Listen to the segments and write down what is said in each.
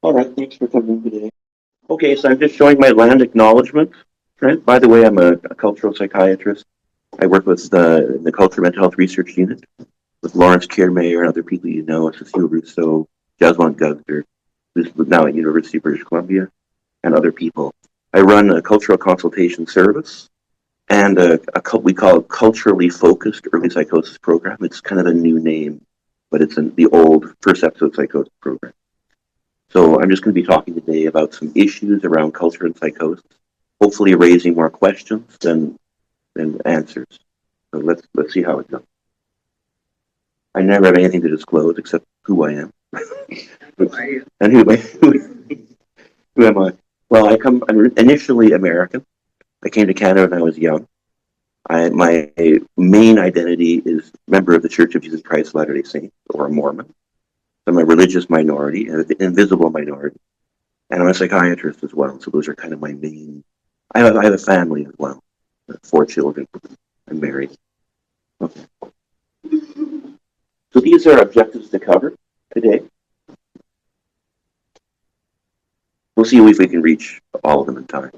All right, thanks for coming today. Okay, so I'm just showing my land acknowledgement. Trent, by the way, I'm a cultural psychiatrist. I work with the Culture Mental Health Research Unit with Lawrence Kiermayer and other people you know, Cecile Rousseau, Jasmine Gugter, who's now at University of British Columbia, and other people. I run a cultural consultation service and we call it culturally focused early psychosis program. It's kind of a new name, but it's in the old first episode psychosis program. So I'm just going to be talking today about some issues around culture and psychosis, hopefully raising more questions than answers. So let's see how it goes. I never have anything to disclose except who I am. And who am I? Well, I'm initially American. I came to Canada when I was young. My main identity is member of the Church of Jesus Christ of Latter-day Saints, or a Mormon. I'm a religious minority, an invisible minority, and I'm a psychiatrist as well. So those are kind of my main. I have a family as well, 4 children. I'm married. Okay. So these are objectives to cover today. We'll see if we can reach all of them in time.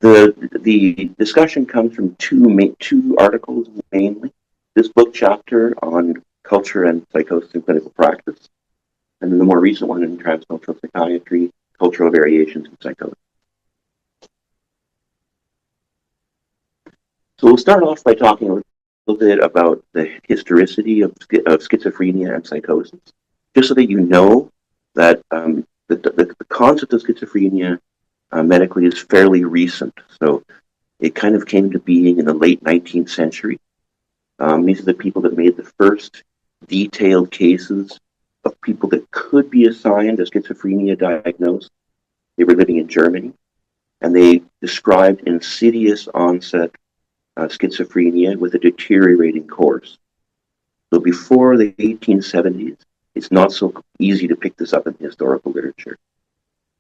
The discussion comes from two articles mainly. This book chapter on culture and psychosis in clinical practice, and then the more recent one in transcultural psychiatry, cultural variations in psychosis. So we'll start off by talking a little bit about the historicity of schizophrenia and psychosis, just so that you know that the concept of schizophrenia medically is fairly recent. So it kind of came to being in the late 19th century. These are the people that made the first detailed cases of people that could be assigned a schizophrenia diagnosis. They were living in Germany, and they described insidious onset schizophrenia with a deteriorating course. So before the 1870s, it's not so easy to pick this up in historical literature.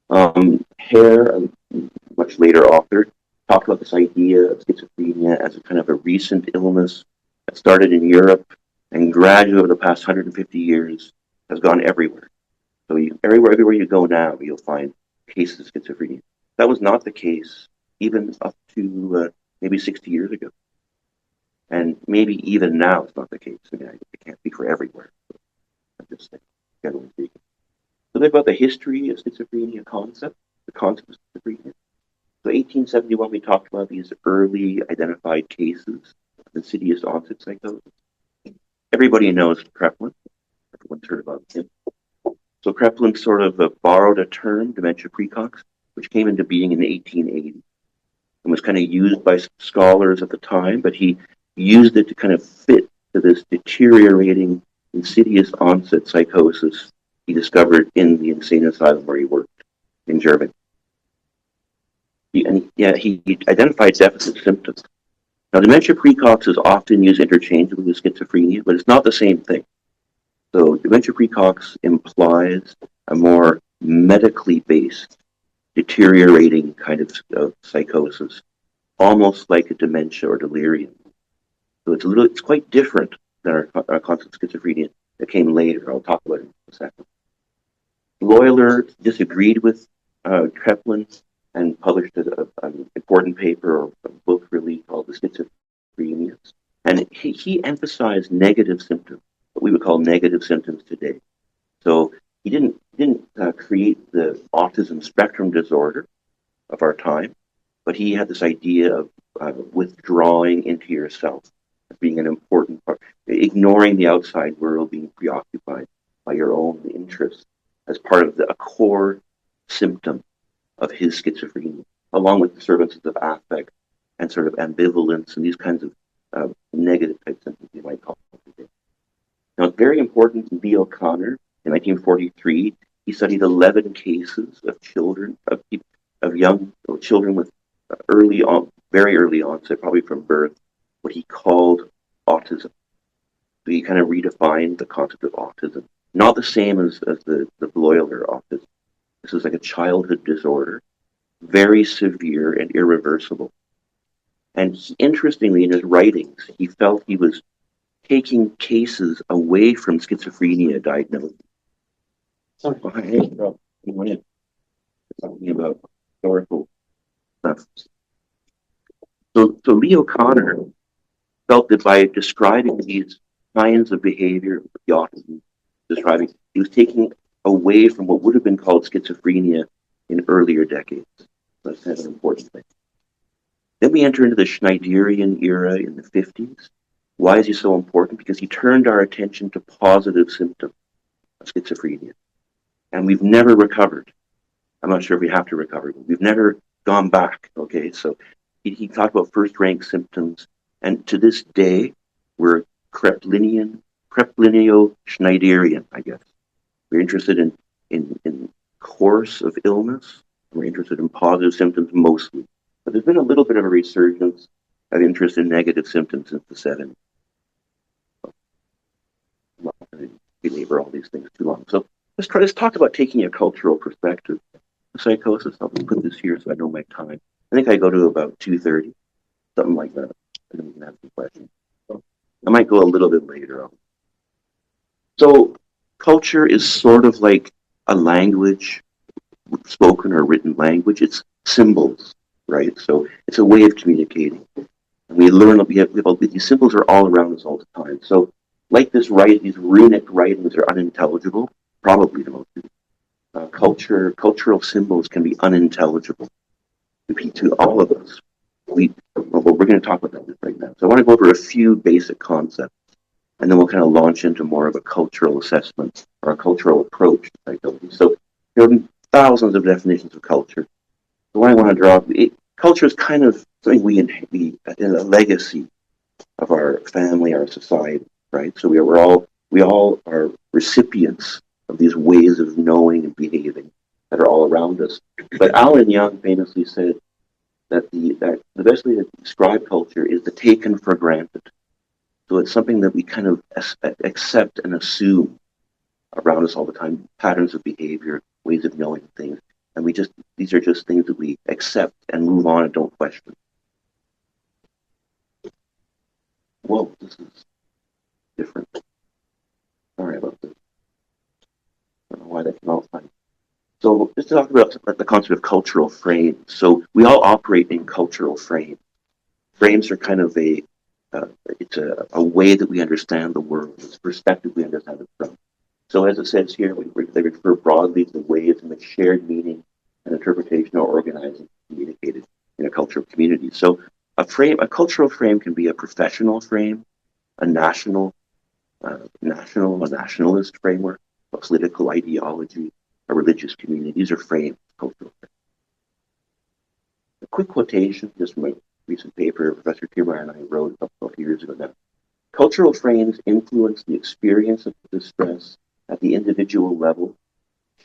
Hare, a much later author, talked about this idea of schizophrenia as a kind of a recent illness that started in Europe and gradually over the past 150 years has gone everywhere. So everywhere you go now, you'll find cases of schizophrenia. That was not the case even up to maybe 60 years ago. And maybe even now it's not the case. I mean, it can't be for everywhere. So I'm just saying, generally speaking. So think about the history of schizophrenia concept, the concept of schizophrenia. So 1871, we talked about these early identified cases of insidious onset psychosis. Everybody knows Kraepelin. Everyone's heard about him. So Kraepelin sort of borrowed a term, dementia praecox, which came into being in the 1880s and was kind of used by scholars at the time, but he used it to kind of fit to this deteriorating insidious onset psychosis he discovered in the insane asylum where he worked in Germany. He identified deficit symptoms. Now, dementia praecox is often used interchangeably with schizophrenia, but it's not the same thing. So dementia praecox implies a more medically based, deteriorating kind of psychosis, almost like a dementia or delirium. So it's quite different than our concept of schizophrenia that came later. I'll talk about it in a second. Loyler disagreed with Kraepelin and published an important paper or a book really called The Schizophrenias. And he emphasized negative symptoms, what we would call negative symptoms today. So he didn't create the autism spectrum disorder of our time, but he had this idea of withdrawing into yourself as being an important part, ignoring the outside world, being preoccupied by your own interests as part of a core symptom of his schizophrenia, along with disturbances of affect and sort of ambivalence and these kinds of negative type symptoms you might call them. Now, it's very important, B. O'Connor, in 1943, he studied 11 cases of children, of young children with very early onset, probably from birth, what he called autism. So he kind of redefined the concept of autism. Not the same as the Loyler autism. This is like a childhood disorder, very severe and irreversible. And interestingly, in his writings, he felt he was taking cases away from schizophrenia diagnosis. Sorry, hey, Rob, come on in. We're talking about historical stuff. So Leo Connor felt that by describing these kinds of behavior, the autism describing, he was taking away from what would have been called schizophrenia in earlier decades. That's kind of an important thing. Then we enter into the Schneiderian era in the 50s. Why is he so important? Because he turned our attention to positive symptoms of schizophrenia. And we've never recovered. I'm not sure if we have to recover, but we've never gone back. Okay, so he talked about first rank symptoms, and to this day, we're Kreplinio-Schneiderian, I guess. We're interested in course of illness. We're interested in positive symptoms mostly. But there's been a little bit of a resurgence of interest in negative symptoms since the 70s. I'm not going to belabor all these things too long. So let's talk about taking a cultural perspective. Psychosis. I'll put this here so I know my time. I think I go to about 2:30, something like that. And then we can have some questions. So I might go a little bit later on. So culture is sort of like a language, spoken or written language. It's symbols, right? So it's a way of communicating. And we learn these symbols are all around us all the time. So like these runic writings are unintelligible, probably the most cultural symbols can be unintelligible to all of us. We're going to talk about that right now. So I want to go over a few basic concepts, and then we'll kind of launch into more of a cultural assessment or a cultural approach to psychology. So there are thousands of definitions of culture. The one I want to draw, culture is kind of something we in a legacy of our family, our society, right? So we all are recipients of these ways of knowing and behaving that are all around us. But Alan Young famously said that the best way to describe culture is the taken for granted. So it's something that we kind of accept and assume around us all the time, patterns of behavior, ways of knowing things. And these are just things that we accept and move on and don't question. Whoa, this is different. Sorry about this. I don't know why that came out funny. So just to talk about the concept of cultural frames. So we all operate in cultural frames. Frames are kind of it's a way that we understand the world. It's a perspective we understand it from. So as it says here, they refer broadly to the ways in which shared meaning and interpretation are organized and communicated in a cultural community. So a cultural frame can be a professional frame, a nationalist framework, a political ideology, a religious community. These are frames, cultural frames. A quick quotation just from a recent paper Professor Kiermaier and I wrote a couple of years ago now. Cultural frames influence the experience of distress at the individual level,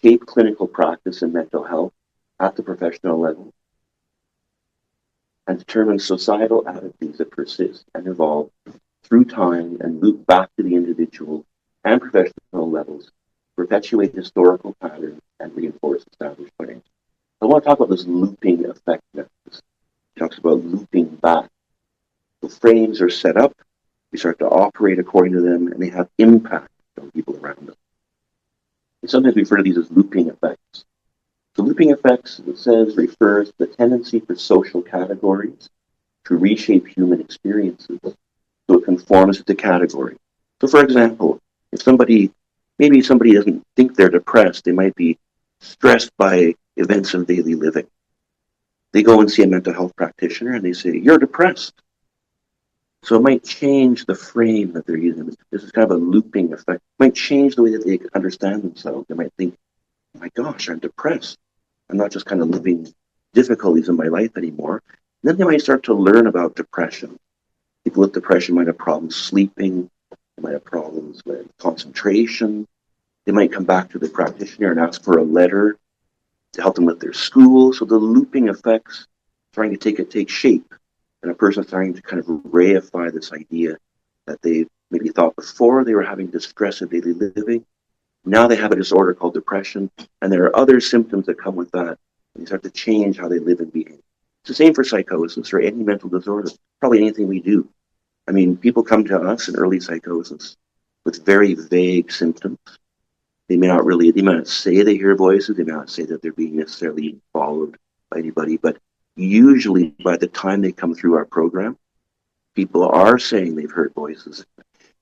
shape clinical practice in mental health at the professional level, and determine societal attitudes that persist and evolve through time and loop back to the individual and professional levels, perpetuate historical patterns, and reinforce established frames. I want to talk about this looping effect next. It talks about looping back. The frames are set up, we start to operate according to them, and they have impact on people around us. And sometimes we refer to these as looping effects. The looping effects, it says, refers to the tendency for social categories to reshape human experiences so it conforms to the category. So, for example, if maybe somebody doesn't think they're depressed, they might be stressed by events of daily living. They go and see a mental health practitioner and they say, "You're depressed." So it might change the frame that they're using. This is kind of a looping effect. It might change the way that they understand themselves. They might think, "Oh my gosh, I'm depressed. I'm not just kind of living difficulties in my life anymore." And then they might start to learn about depression. People with depression might have problems sleeping. They might have problems with concentration. They might come back to the practitioner and ask for a letter to help them with their school. So the looping effects trying to take shape. And a person starting to kind of reify this idea that they maybe thought before they were having distress of daily living. Now they have a disorder called depression, and there are other symptoms that come with that. And they start to change how they live and behave. It's the same for psychosis or any mental disorder, probably anything we do. I mean, people come to us in early psychosis with very vague symptoms. they may not say they hear voices, they may not say that they're being necessarily followed by anybody, but usually by the time they come through our program, people are saying they've heard voices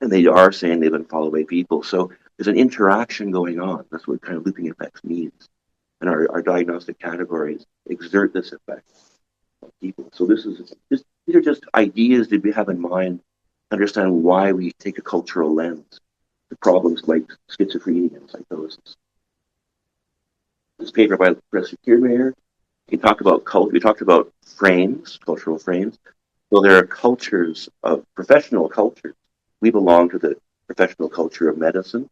and they are saying they've been followed by people. So there's an interaction going on. That's what kind of looping effects means. And our diagnostic categories exert this effect on people. So these are just ideas that we have in mind to understand why we take a cultural lens to problems like schizophrenia and psychosis. This paper by Professor Kiermaier, he talked about culture. We talked about frames, cultural frames. Well, there are cultures of professional cultures. We belong to the professional culture of medicine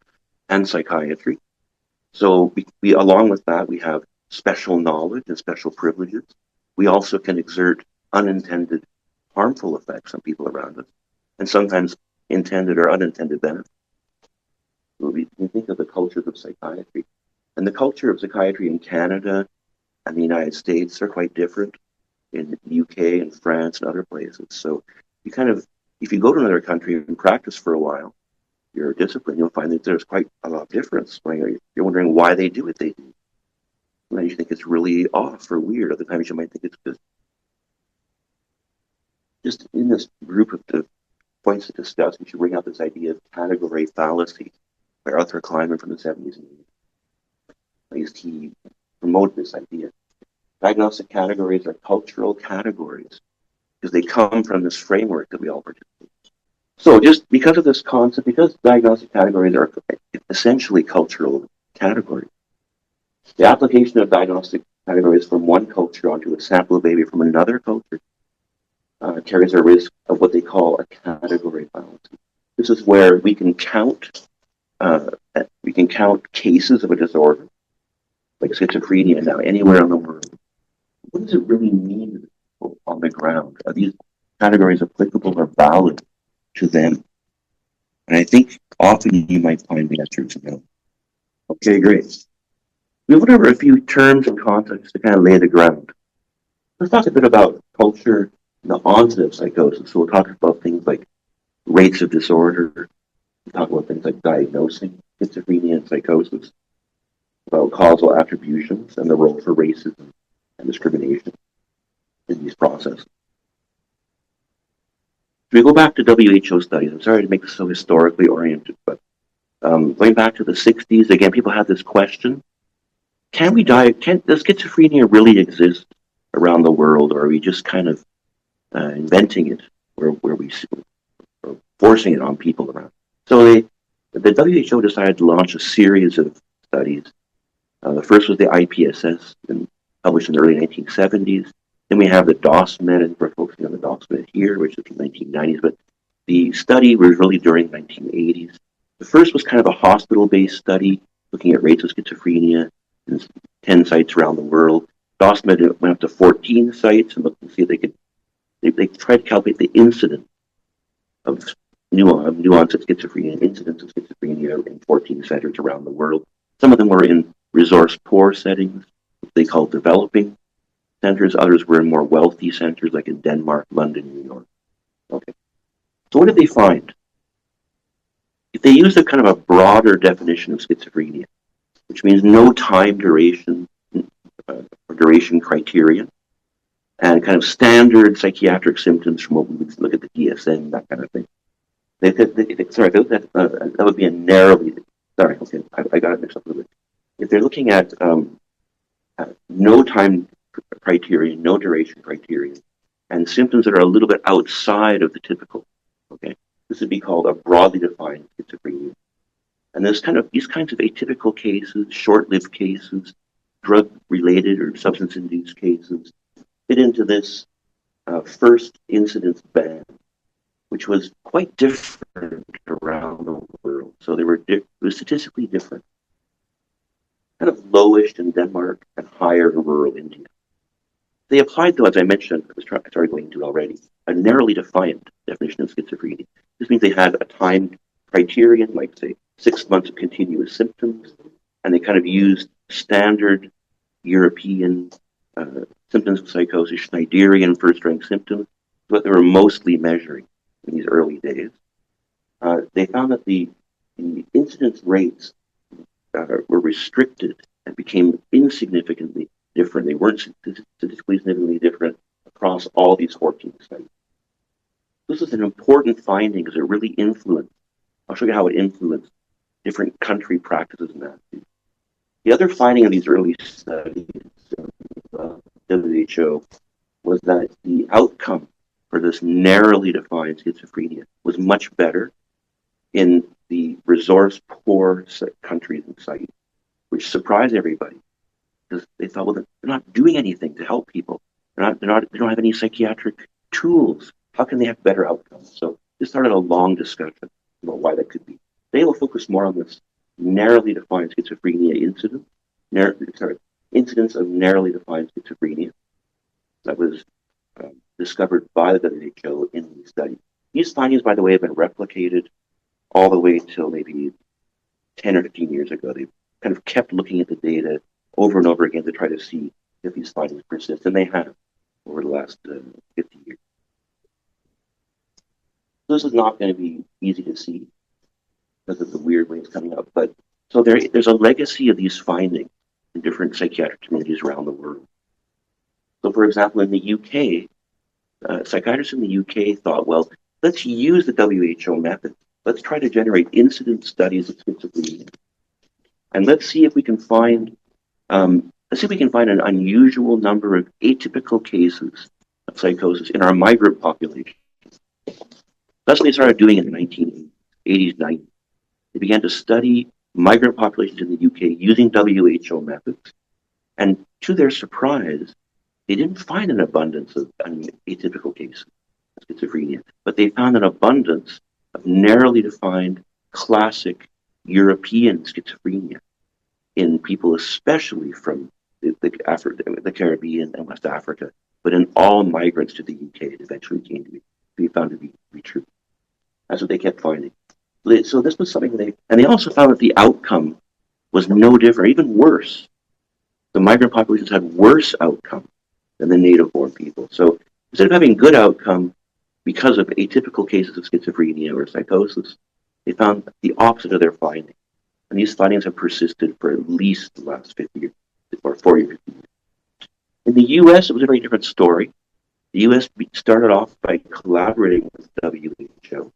and psychiatry. So we along with that, we have special knowledge and special privileges. We also can exert unintended harmful effects on people around us, and sometimes intended or unintended benefits. We think of the cultures of psychiatry. And the culture of psychiatry in Canada and the United States are quite different in the UK and France and other places. So you kind of, if you go to another country and practice for a while, your discipline, you'll find that there's quite a lot of difference. You're wondering why they do what they do. Sometimes you think it's really off or weird. Other times you might think it's good. Just in this group of the points to discuss, we should bring out this idea of category fallacy by Arthur Kleinman from the 70s and 80s. At least he promoted this idea. Diagnostic categories are cultural categories because they come from this framework that we all participate in. So just because of this concept, because diagnostic categories are essentially cultural categories, the application of diagnostic categories from one culture onto a sample of behavior from another culture carries a risk of what they call a category fallacy. This is where we can count cases of a disorder, like schizophrenia now, anywhere in the world. What does it really mean on the ground? Are these categories applicable or valid to them? And I think often you might find the answer is no. Okay, great. We went over a few terms and concepts to kind of lay the ground. Let's talk a bit about culture and the onset of psychosis. So we'll talk about things like rates of disorder. We'll talk about things like diagnosing schizophrenia and psychosis, about causal attributions and the role for racism and discrimination in these processes. We go back to WHO studies. I'm sorry to make this so historically oriented, but going back to the 60s, again, people had this question: does schizophrenia really exist around the world, or are we just kind of inventing it, where we or forcing it on people around? So the WHO decided to launch a series of studies. The first was the IPSS, published in the early 1970s. Then we have the DOSMED, and we're focusing on the DOSMED here, which is the 1990s, but the study was really during the 1980s. The first was kind of a hospital-based study looking at rates of schizophrenia in 10 sites around the world. DOSMED went up to 14 sites and looked to see if they tried to calculate the incidence of nuance of schizophrenia and incidence of schizophrenia in 14 centers around the world. Some of them were in resource-poor settings, which they call developing centers. Others were in more wealthy centers, like in Denmark, London, New York. Okay. So what did they find? If they used a kind of a broader definition of schizophrenia, which means no time duration or duration criterion, and kind of standard psychiatric symptoms from what we would look at the DSM, that kind of thing. That would be a narrowly. Sorry, okay, I got it mixed up a little bit. If they're looking at no time criterion, no duration criterion, and symptoms that are a little bit outside of the typical, okay, this would be called a broadly defined schizophrenia. And these kinds of atypical cases, short-lived cases, drug-related or substance-induced cases, fit into this first incidence band, which was quite different around the world. So it was statistically different. Kind of lowish in Denmark and higher in rural India. They applied, though, as I mentioned, I started going into it already, a narrowly defined definition of schizophrenia. This means they had a time criterion, like, say, 6 months of continuous symptoms, and they kind of used standard European symptoms of psychosis, Schneiderian first-rank symptoms, what they were mostly measuring in these early days. They found that the incidence rates were restricted and became insignificantly different. They weren't statistically significantly different across all these 14 studies. This is an important finding because it really influenced. I'll show you how it influenced different country practices and attitudes. The other finding of these early studies of WHO was that the outcome for this narrowly defined schizophrenia was much better in the resource-poor countries and sites, which surprised everybody because they thought, well, they're not doing anything to help people. They don't have any psychiatric tools. How can they have better outcomes? So this started a long discussion about why that could be. Today we'll focus more on this narrowly defined schizophrenia incidence of narrowly defined schizophrenia that was discovered by the WHO in these studies. These findings, by the way, have been replicated all the way till maybe 10 or 15 years ago. They've kind of kept looking at the data over and over again to try to see if these findings persist, and they have over the last 50 years. This is not going to be easy to see because of the weird ways coming up, but so there's a legacy of these findings in different psychiatric communities around the world. So, for example, in the UK, psychiatrists in the UK thought, well, let's use the WHO method. Let's try to generate incident studies of schizophrenia, and let's see if we can find an unusual number of atypical cases of psychosis in our migrant population. That's what they started doing in the 1980s, 90s. They began to study migrant populations in the UK using WHO methods, and to their surprise, they didn't find an abundance of atypical cases of schizophrenia, but they found an abundance of narrowly defined classic European schizophrenia in people, especially from the Caribbean and West Africa, but in all migrants to the UK, it eventually came to be found to be true. That's what they kept finding. So this was something they also found that the outcome was no different, even worse. The migrant populations had worse outcome than the native-born people. So instead of having good outcome because of atypical cases of schizophrenia or psychosis, they found the opposite of their finding. And these findings have persisted for at least the last 50 years, or 40 or 50 years. In the US, it was a very different story. The US started off by collaborating with WHO,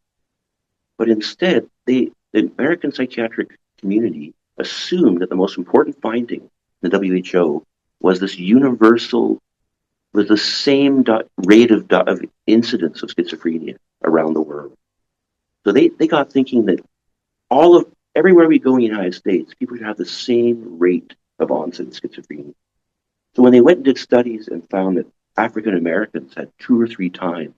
but instead, the American psychiatric community assumed that the most important finding in the WHO was this universal, was the same rate of incidence of schizophrenia around the world. So they got thinking that everywhere we go in the United States, people should have the same rate of onset of schizophrenia. So when they went and did studies and found that African Americans had 2 or 3 times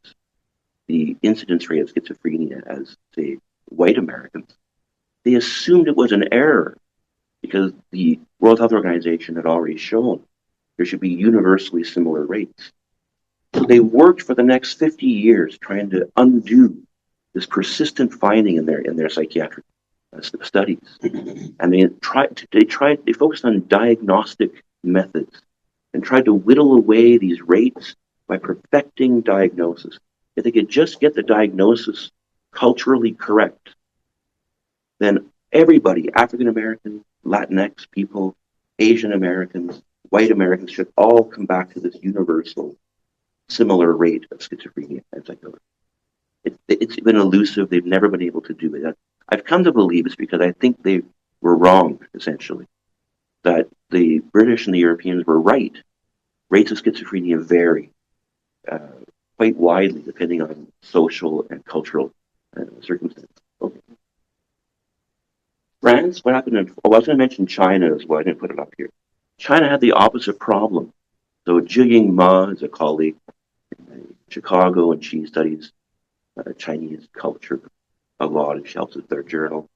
the incidence rate of schizophrenia as, say, white Americans, they assumed it was an error because the World Health Organization had already shown there should be universally similar rates. So they worked for the next 50 years trying to undo this persistent finding in their psychiatric studies. And they focused on diagnostic methods and tried to whittle away these rates by perfecting diagnosis. If they could just get the diagnosis culturally correct, then everybody, African American, Latinx people, Asian Americans, white Americans, should all come back to this universal, similar rate of schizophrenia and psychosis. It's been elusive. They've never been able to do it. I've come to believe it's because I think they were wrong, essentially, that the British and the Europeans were right. Rates of schizophrenia vary quite widely depending on social and cultural circumstances. Okay. France, what happened I was going to mention China as well. I didn't put it up here. China had the opposite problem. So Jiying Ma is a colleague in Chicago, and she studies Chinese culture a lot, and she helps with their journal.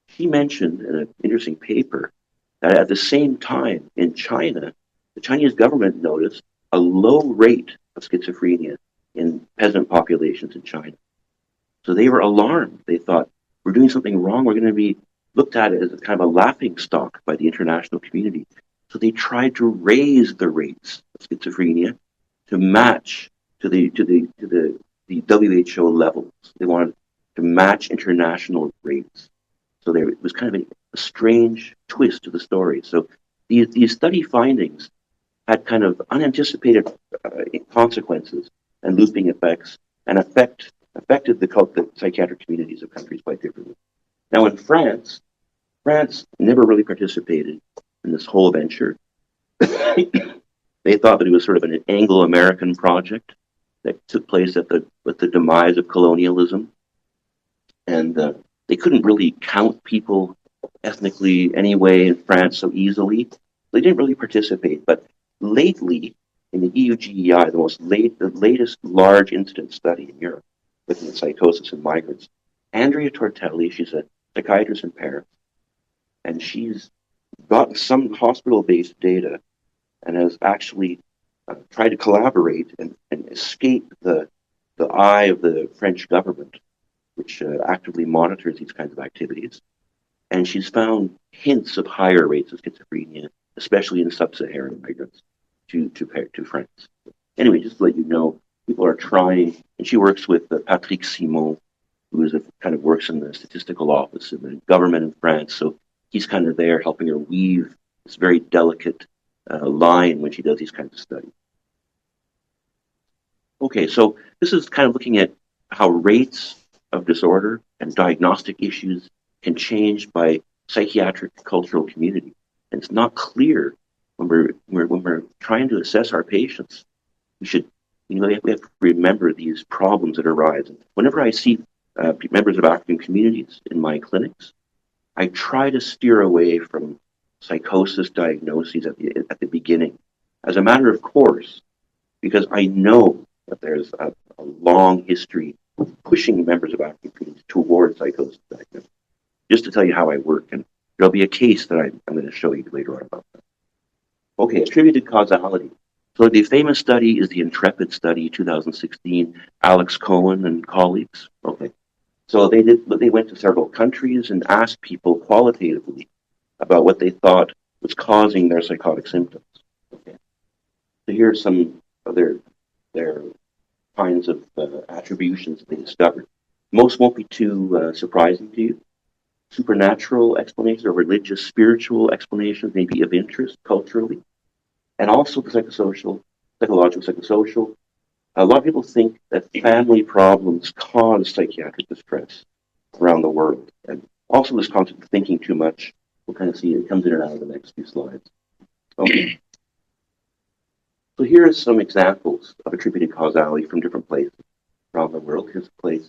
She mentioned in an interesting paper that at the same time in China, the Chinese government noticed a low rate of schizophrenia in peasant populations in China. So they were alarmed. They thought, we're doing something wrong. We're going to be looked at as a kind of a laughing stock by the international community. So they tried to raise the rates of schizophrenia to match to the WHO levels. They wanted to match international rates. So it was kind of a strange twist to the story. So these study findings had kind of unanticipated consequences and looping effects and affected the psychiatric communities of countries quite differently. Now in France never really participated in this whole venture. They thought that it was sort of an Anglo-American project that took place with the demise of colonialism, and they couldn't really count people ethnically anyway in France so easily. They didn't really participate. But lately, in the EUGEI, the latest large incident study in Europe, looking at psychosis in migrants, Andrea Tortelli, she's a psychiatrist in Paris, and she's got some hospital-based data and has actually tried to collaborate and escape the eye of the French government, which actively monitors these kinds of activities. And she's found hints of higher rates of schizophrenia, especially in sub-Saharan migrants to France. Anyway, just to let you know, people are trying, and she works with Patrick Simon, who is kind of works in the statistical office in the government in France. So he's kind of there helping her weave this very delicate line when she does these kinds of studies. Okay, so this is kind of looking at how rates of disorder and diagnostic issues can change by psychiatric cultural community. And it's not clear when we're trying to assess our patients. We have to remember these problems that arise. And whenever I see members of African communities in my clinics, I try to steer away from psychosis diagnoses at the beginning, as a matter of course, because I know that there's a long history of pushing members of African communities towards psychosis diagnosis. Just to tell you how I work, and there'll be a case that I'm going to show you later on about that. Okay, attributed causality. So the famous study is the Intrepid study, 2016, Alex Cohen and colleagues. Okay, so they went to several countries and asked people qualitatively about what they thought was causing their psychotic symptoms. Okay, so here's some of their kinds of attributions they discovered. Most won't be too surprising to you. Supernatural explanations or religious, spiritual explanations may be of interest culturally, and also the psychological, psychosocial. A lot of people think that family problems cause psychiatric distress around the world, and also this concept of thinking too much. We'll kind of see it comes in and out of the next few slides. Okay. So here are some examples of attributed causality from different places around the world. Here's a place.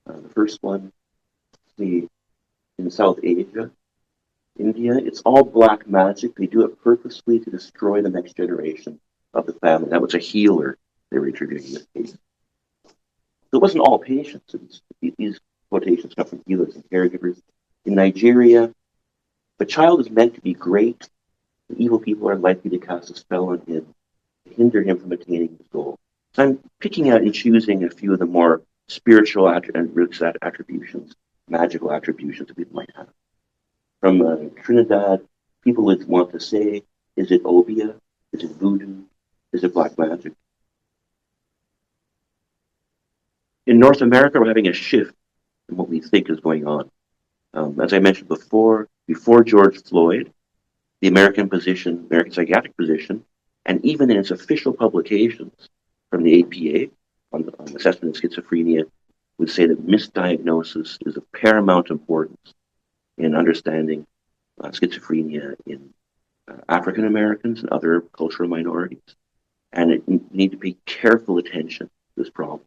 The first one, in South Asia, India. It's all black magic. They do it purposely to destroy the next generation of the family. That was a healer they were attributing in this case. So it wasn't all patients. These quotations come from healers and caregivers. In Nigeria, if a child is meant to be great, the evil people are likely to cast a spell on him to hinder him from attaining his goal. So I'm picking out and choosing a few of the more spiritual and religious attributions, magical attributions that people might have. From Trinidad, people would want to say, is it obeah? Is it voodoo? Is it black magic? In North America, we're having a shift in what we think is going on. As I mentioned before George Floyd, the American psychiatric position, and even in its official publications from the APA on assessment of schizophrenia, would say that misdiagnosis is of paramount importance in understanding schizophrenia in African Americans and other cultural minorities. And it need to pay careful attention to this problem.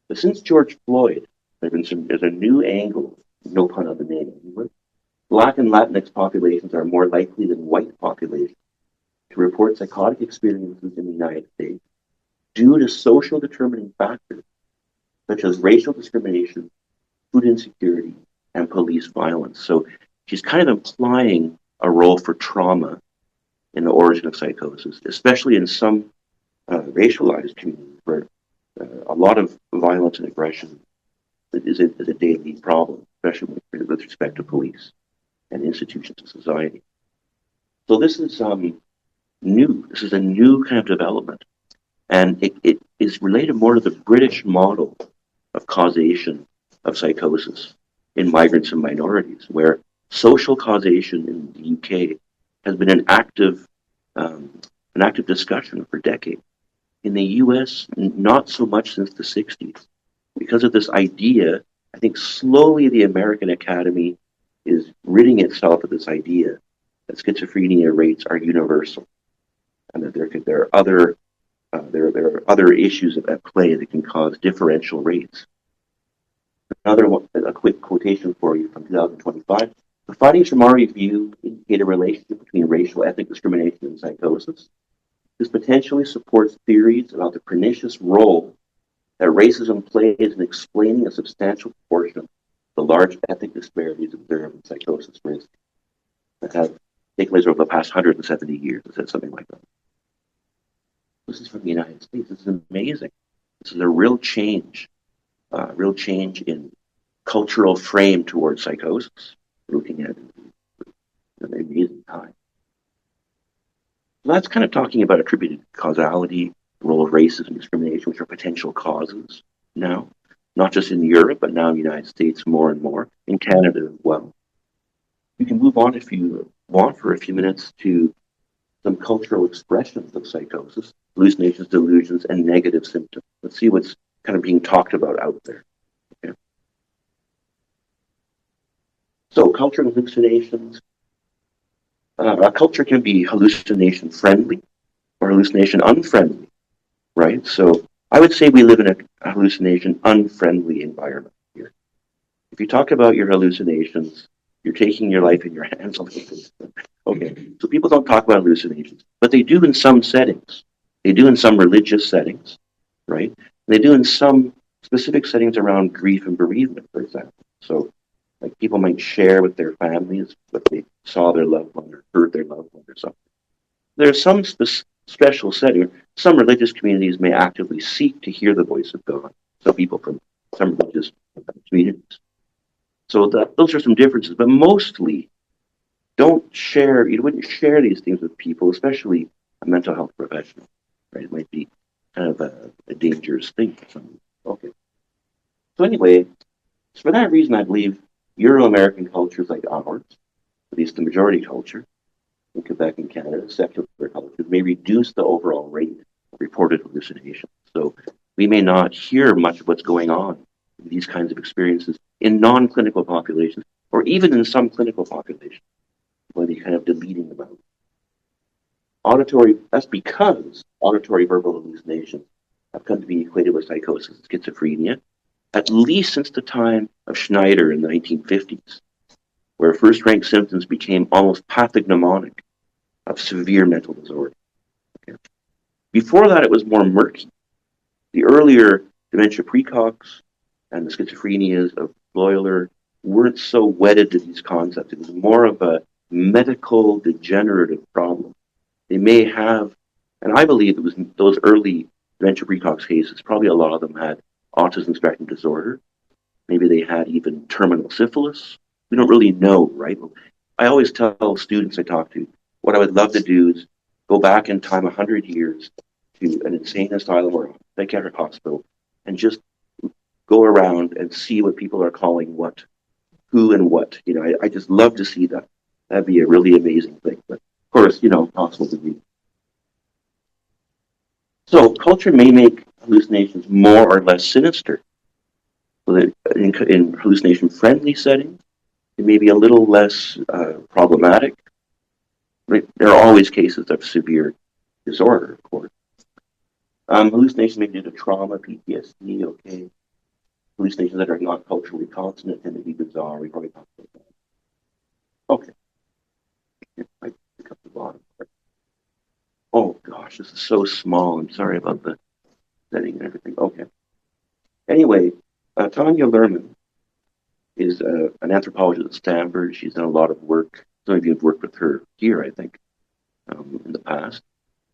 But since George Floyd, there's a new angle, no pun on the name, Black and Latinx populations are more likely than white populations to report psychotic experiences in the United States due to social determining factors such as racial discrimination, food insecurity, and police violence. So she's kind of implying a role for trauma in the origin of psychosis, especially in some racialized communities where a lot of violence and aggression is a daily problem, especially with respect to police and institutions of society. So this is new. This is a new kind of development. And it is related more to the British model of causation of psychosis in migrants and minorities, where social causation in the UK has been um, an active discussion for decades. In the US, not so much since the 60s. Because of this idea, I think slowly the American Academy is ridding itself of this idea that schizophrenia rates are universal and that there are other issues at play that can cause differential rates. Another one, a quick quotation for you from 2025. The findings from our review indicate a relationship between racial ethnic discrimination and psychosis. This potentially supports theories about the pernicious role that racism plays in explaining a substantial proportion of the large ethnic disparities observed in psychosis risk that have taken place over the past 170 years. It said something like that. This is from the United States. This is amazing. This is a real change in cultural frame towards psychosis. We're looking at an amazing time. So that's kind of talking about attributed causality, the role of racism and discrimination, which are potential causes now, not just in Europe, but now in the United States more and more, in Canada as well. You can move on if you want for a few minutes to some cultural expressions of psychosis, hallucinations, delusions, and negative symptoms. Let's see what's kind of being talked about out there. Okay. So culture and hallucinations. A culture can be hallucination friendly or hallucination unfriendly, right? So I would say we live in a hallucination unfriendly environment here. If you talk about your hallucinations, you're taking your life in your hands a little bit. Okay, so people don't talk about hallucinations, but they do in some settings. They do in some religious settings, right? They do in some specific settings around grief and bereavement, for example. So, like people might share with their families what they saw their loved one or heard their loved one or something. There's some special setting. Some religious communities may actively seek to hear the voice of God. So people from some religious communities. So those are some differences, but mostly you wouldn't share these things with people, especially a mental health professional, right? It might be kind of a dangerous thing for some. Okay. So anyway, for that reason, I believe Euro-American cultures like ours, at least the majority culture, in Quebec and Canada, secular cultures, may reduce the overall rate of reported hallucinations. So we may not hear much of what's going on in these kinds of experiences in non-clinical populations, or even in some clinical populations, when they're kind of deleting them out. That's because auditory verbal hallucinations have come to be equated with psychosis and schizophrenia, at least since the time of Schneider in the 1950s, where first-rank symptoms became almost pathognomonic of severe mental disorder. Okay. Before that, it was more murky. The earlier dementia precox and the schizophrenias of Bleuler weren't so wedded to these concepts. It was more of a medical degenerative problem. They may have, and I believe it was those early dementia precox cases, probably a lot of them had autism spectrum disorder. Maybe they had even terminal syphilis. We don't really know, right? I always tell students I talk to, what I would love to do is go back in time 100 years to an insane asylum or a psychiatric hospital and just go around and see what people are calling what, who and what. I just love to see that. That'd be a really amazing thing. But of course, possible to be. So culture may make hallucinations more or less sinister. So that in hallucination-friendly settings, it may be a little less problematic. Right? There are always cases of severe disorder, of course. Hallucinations may be due to trauma, PTSD, okay. Hallucinations that are not culturally consonant tend to be bizarre. We've already talked about that. Okay. I pick up the bottom part. Oh gosh, this is so small. I'm sorry about the setting and everything. Okay. Anyway, Tanya Lerman is an anthropologist at Stanford. She's done a lot of work. Some of you have worked with her here, I think, in the past.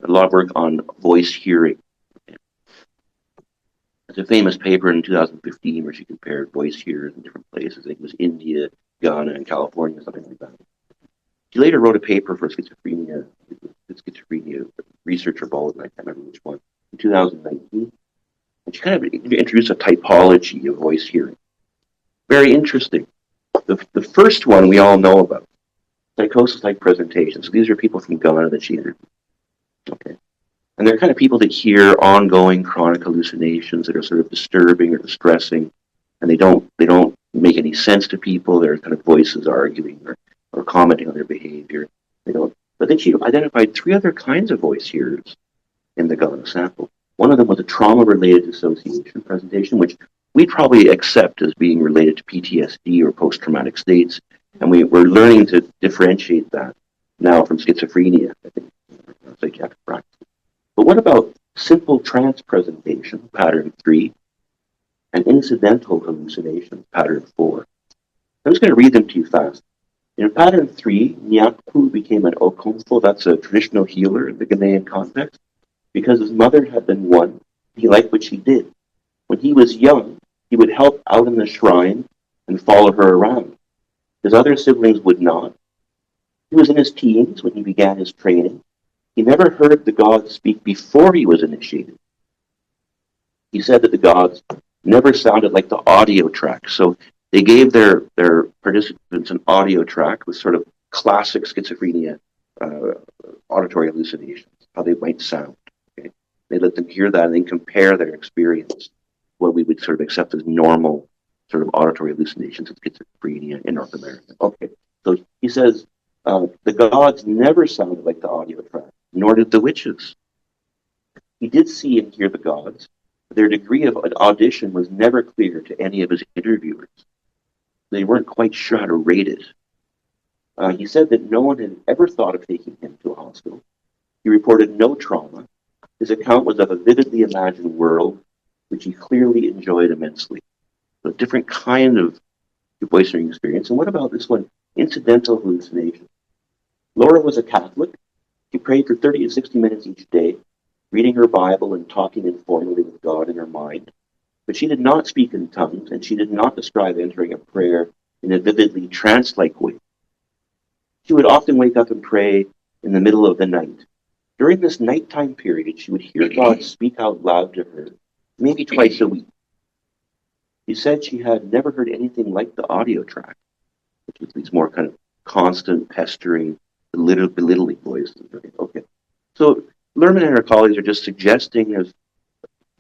A lot of work on voice hearing. There's a famous paper in 2015 where she compared voice hearers in different places. I think it was India, Ghana, and California, something like that. She later wrote a paper for schizophrenia researcher bulletin, I can't remember which one, in 2019. And she kind of introduced a typology of voice hearing. Very interesting. The first one we all know about, psychosis-like presentations. So these are people from Ghana that she interviewed. Okay. And they're kind of people that hear ongoing chronic hallucinations that are sort of disturbing or distressing, and they don't make any sense to people. They're kind of voices arguing or commenting on their behavior. They don't. But then she identified three other kinds of voice hearers in the Ghana sample. One of them was a trauma-related dissociation presentation, which we probably accept as being related to PTSD or post-traumatic states, and we're learning to differentiate that now from schizophrenia, I think, psychiatric practice. But what about simple trance presentation, pattern 3, and incidental hallucination, pattern 4? I'm just going to read them to you fast. In pattern 3, Nyaku became an Okomfo, that's a traditional healer in the Ghanaian context, because his mother had been one. He liked what she did. When he was young, he would help out in the shrine and follow her around. His other siblings would not. He was in his teens when he began his training. He never heard the gods speak before he was initiated. He said that the gods never sounded like the audio track. So they gave their participants an audio track with sort of classic schizophrenia auditory hallucinations, how they might sound. Okay? They let them hear that and then compare their experience, what we would sort of accept as normal sort of auditory hallucinations of schizophrenia in North America. Okay, so he says the gods never sounded like the audio track, nor did the witches. He did see and hear the gods. Their degree of audition was never clear to any of his interviewers. They weren't quite sure how to rate it. He said that no one had ever thought of taking him to a hospital. He reported no trauma. His account was of a vividly imagined world, which he clearly enjoyed immensely. So a different kind of voice hearing experience. And what about this one? Incidental hallucination. Laura was a Catholic. She prayed for 30 to 60 minutes each day, reading her Bible and talking informally with God in her mind. But she did not speak in tongues, and she did not describe entering a prayer in a vividly trance-like way. She would often wake up and pray in the middle of the night. During this nighttime period, she would hear God speak out loud to her, maybe twice a week. She said she had never heard anything like the audio track, which is these more kind of constant, pestering, belittling voices. Okay. So Lerman and her colleagues are just suggesting there's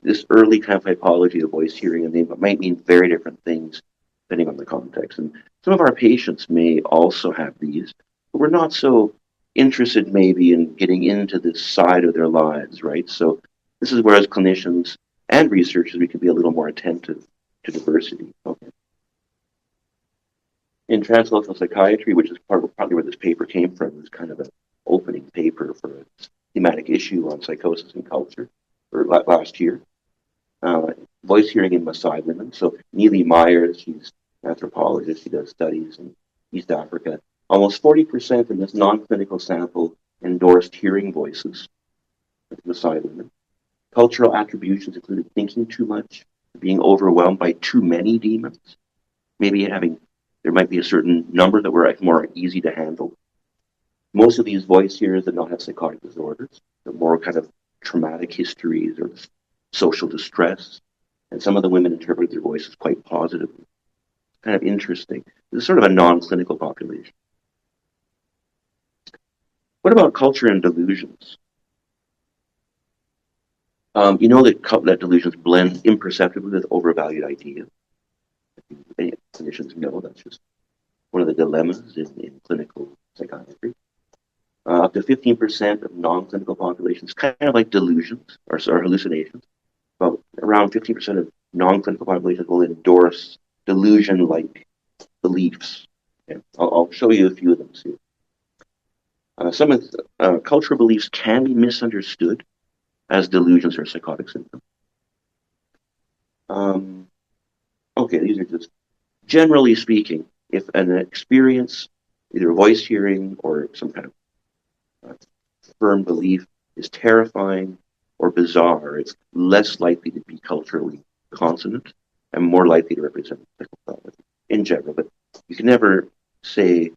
this early kind of typology of voice hearing, and they might mean very different things depending on the context. And some of our patients may also have these, but we're not so interested maybe in getting into this side of their lives, right? So this is where as clinicians and researchers, we can be a little more attentive to diversity. Okay. In translational psychiatry, which is partly where this paper came from, is kind of an opening paper for a thematic issue on psychosis and culture for last year. Voice hearing in Maasai women. So Neely Myers, she's an anthropologist. She does studies in East Africa. Almost 40% in this non-clinical sample endorsed hearing voices with Maasai women. Cultural attributions included thinking too much, being overwhelmed by too many demons, maybe there might be a certain number that were more easy to handle. Most of these voice hearers did not have psychotic disorders. They're more kind of traumatic histories or social distress. And some of the women interpreted their voices quite positively. Kind of interesting. This is sort of a non-clinical population. What about culture and delusions? You know that delusions blend imperceptibly with overvalued ideas. Many clinicians know that's just one of the dilemmas in clinical psychiatry. Up to 15% of non-clinical populations, kind of like delusions or hallucinations, but around 15% of non-clinical populations will endorse delusion-like beliefs. Okay. I'll show you a few of them soon. Some of cultural beliefs can be misunderstood as delusions or psychotic symptoms. Okay, these are just generally speaking, if an experience, either voice hearing or some kind of firm belief, is terrifying or bizarre, it's less likely to be culturally consonant and more likely to represent psychopathology in general. But you can never say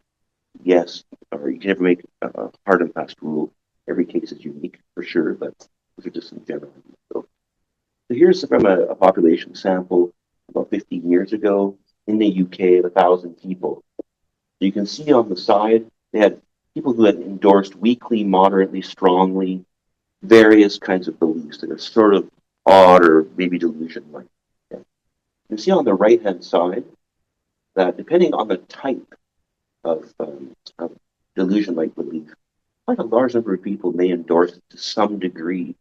yes, or you can never make a hard and fast rule. Every case is unique for sure, but those are just some general. So here's from a population sample about 15 years ago in the UK of 1,000 people. So you can see on the side, they had people who had endorsed weakly, moderately, strongly, various kinds of beliefs that are sort of odd or maybe delusion-like. Okay. You can see on the right-hand side that depending on the type of delusion-like belief, quite a large number of people may endorse it to some degree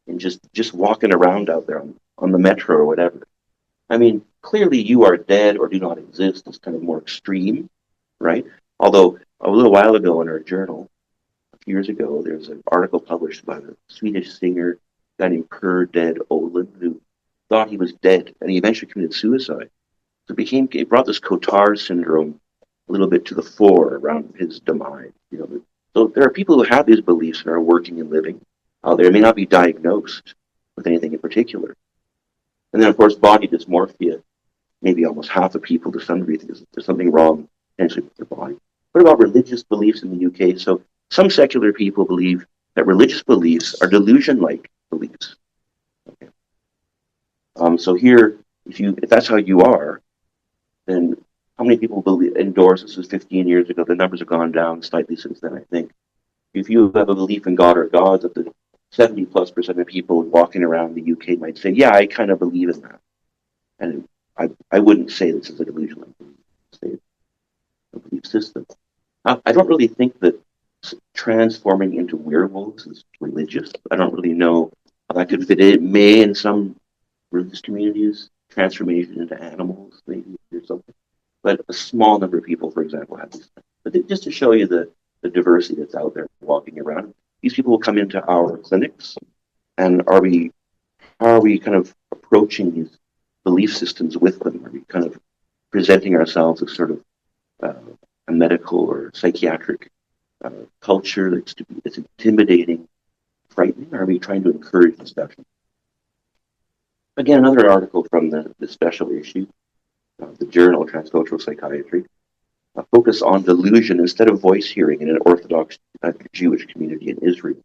in just walking around out there on the metro or whatever. I mean, clearly you are dead or do not exist is kind of more extreme, right? Although a little while ago in our journal, a few years ago, there was an article published by the Swedish singer, a guy named Per Dead Olin, who thought he was dead, and he eventually committed suicide. So it brought this Cotard syndrome a little bit to the fore around his demise. So there are people who have these beliefs and are working and living out there. May not be diagnosed with anything in particular. And then, of course, body dysmorphia. Maybe almost half of people to some degree think there's something wrong potentially with their body. What about religious beliefs in the UK? So some secular people believe that religious beliefs are delusion-like beliefs. Okay. So here, if that's how you are, then how many people endorse? This was 15 years ago. The numbers have gone down slightly since then, I think. If you have a belief in God or gods, that the 70+% of people walking around the UK might say, yeah, I kind of believe in that. And I wouldn't say this is a delusional belief system. I don't really think that transforming into werewolves is religious. I don't really know how that could fit in. It may in some religious communities, transformation into animals, maybe, or something. But a small number of people, for example, have these. But just to show you the diversity that's out there walking around, these people will come into our clinics, and how are we kind of approaching these belief systems with them? Are we kind of presenting ourselves as sort of a medical or psychiatric culture that's intimidating, frightening? Or are we trying to encourage discussion? Again, another article from the special issue, the journal Transcultural Psychiatry, focus on delusion instead of voice hearing in an Orthodox Jewish community in Israel.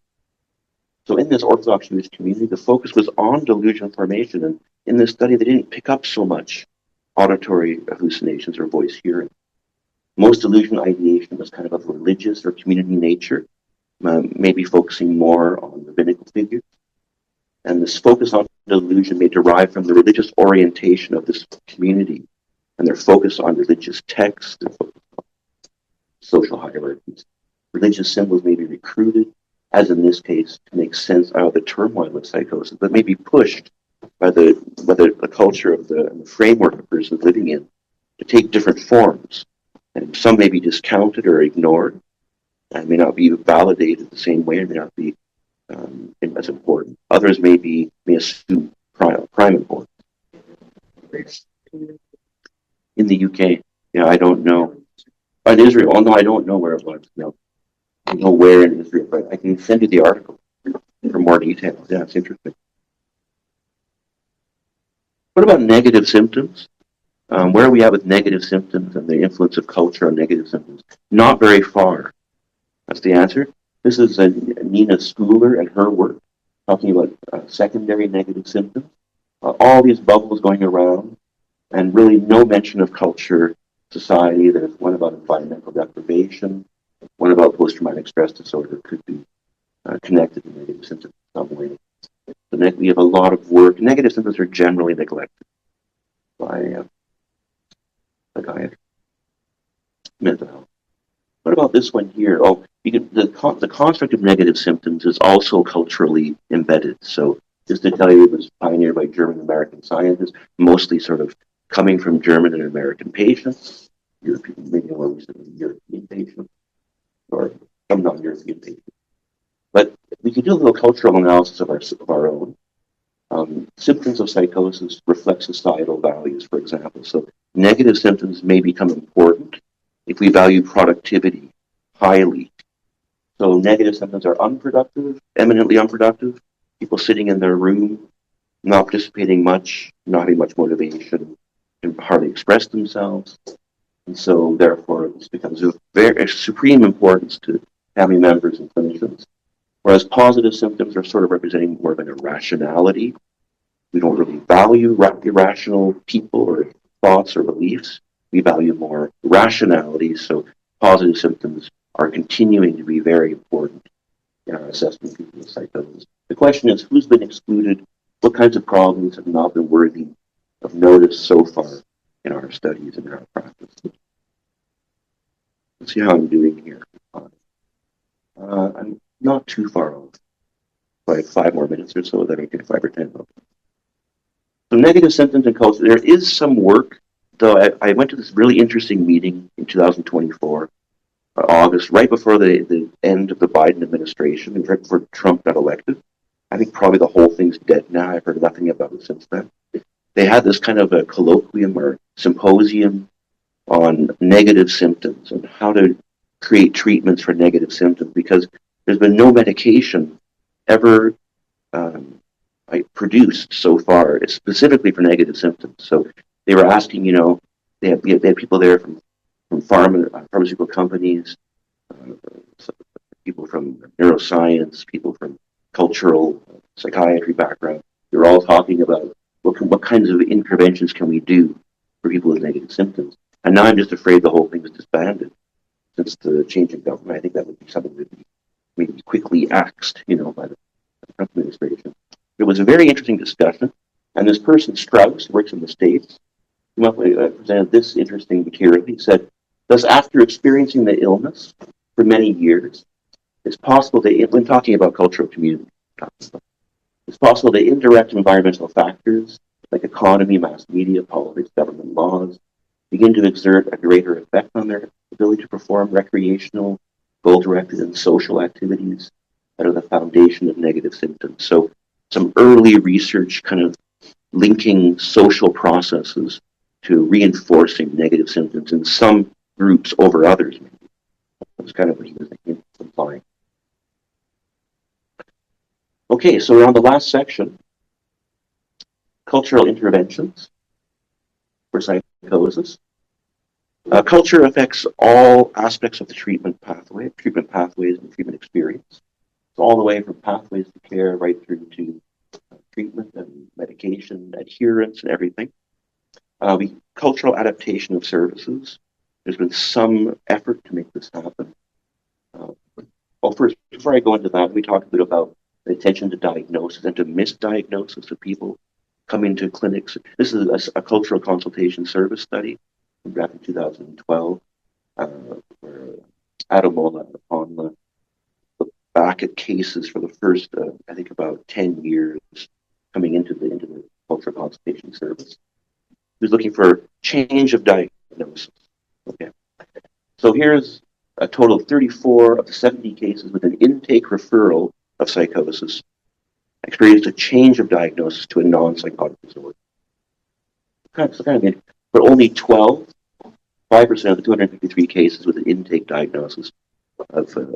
So in this Orthodox Jewish community, the focus was on delusion formation, and in this study, they didn't pick up so much auditory hallucinations or voice hearing. Most delusion ideation was kind of religious or community nature, maybe focusing more on rabbinical figures. And this focus on delusion may derive from the religious orientation of this community and their focus on religious texts, their focus on social hierarchies. Religious symbols may be recruited, as in this case, to make sense out of the turmoil of psychosis, but may be pushed by the culture of the framework the person is living in to take different forms. And some may be discounted or ignored, and may not be validated the same way, and may not be as important. Others may assume prime importance. In the UK, I don't know. In Israel, no, I don't know where it was. No, I don't know where in Israel, but I can send you the article for more details. Yeah, it's interesting. What about negative symptoms? Where are we at with negative symptoms and the influence of culture on negative symptoms? Not very far. That's the answer. This is Nina Schooler and her work talking about secondary negative symptoms. All these bubbles going around, and really no mention of culture, society. There's one about environmental deprivation, one about post-traumatic stress disorder could be connected to negative symptoms in some way. So we have a lot of work. Negative symptoms are generally neglected by psychiatry, mental health. What about this one here? Oh, the construct of negative symptoms is also culturally embedded. So just to tell you, it was pioneered by German-American scientists, mostly sort of coming from German and American patients, European, maybe more recently European patients, or some non-European patients. But we could do a little cultural analysis of our own. Symptoms of psychosis reflect societal values, for example. So negative symptoms may become important if we value productivity highly. So negative symptoms are unproductive, eminently unproductive. People sitting in their room, not participating much, not having much motivation, can hardly express themselves. And so therefore this becomes of very supreme importance to family members and clinicians. Whereas positive symptoms are sort of representing more of an irrationality. We don't really value irrational people or thoughts or beliefs. We value more rationality, so positive symptoms are continuing to be very important in our assessment of people with psychosis. The question is, who's been excluded? What kinds of problems have not been worthy of notice so far in our studies and in our practice? Let's see how I'm doing here. I'm not too far off. By 5 more minutes or so, then I get 5 or 10 more. So negative symptoms and culture. There is some work, though. I went to this really interesting meeting in 2024, August, right before the end of the Biden administration, and right before Trump got elected. I think probably the whole thing's dead now. I've heard nothing about it since then. They had this kind of a colloquium or symposium on negative symptoms and how to create treatments for negative symptoms, because there's been no medication ever produced so far, specifically for negative symptoms. So they were asking, they had people there from pharmaceutical companies, people from neuroscience, people from cultural psychiatry background. They were all talking about what kinds of interventions can we do for people with negative symptoms. And now I'm just afraid the whole thing is disbanded since the change in government. I think that would be something that would be maybe quickly axed, by the Trump administration. It was a very interesting discussion, and this person, Strauss, works in the States, presented this interesting material. He said, thus, after experiencing the illness for many years, it's possible that, when talking about cultural community, it's possible that indirect environmental factors like economy, mass media, politics, government laws begin to exert a greater effect on their ability to perform recreational, goal-directed, and social activities that are the foundation of negative symptoms. So some early research kind of linking social processes to reinforcing negative symptoms in some groups over others. That's kind of what he was implying. Okay, so we're on the last section, cultural interventions for psychosis. Culture affects all aspects of the treatment pathways and treatment experience. So all the way from pathways to care right through to treatment and medication, adherence and everything. Cultural adaptation of services. There's been some effort to make this happen. First, before I go into that, we talked a bit about the attention to diagnosis and to misdiagnosis of people coming to clinics. This is a cultural consultation service study back in 2012, where Adamola upon looked back at cases for the first, I think, about 10 years coming into the cultural consultation service. He was looking for change of diagnosis. Okay, so here's a total of 34 of the 70 cases with an intake referral of psychosis experienced a change of diagnosis to a non-psychotic disorder. But only 5% of the 253 cases with an intake diagnosis of a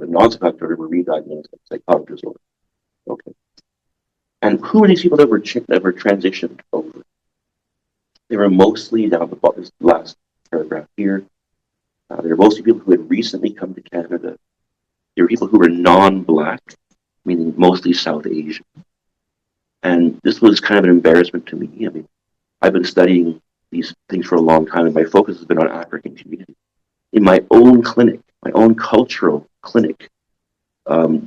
non-psychotic disorder were re-diagnosed as psychotic disorder. Okay. And who are these people that were transitioned over? They were mostly, down the last paragraph here, they were mostly people who had recently come to Canada. They were people who were non-Black, meaning mostly South Asian. And this was kind of an embarrassment to me. I mean, I've been studying these things for a long time, and my focus has been on African community. In my own clinic, my own cultural clinic,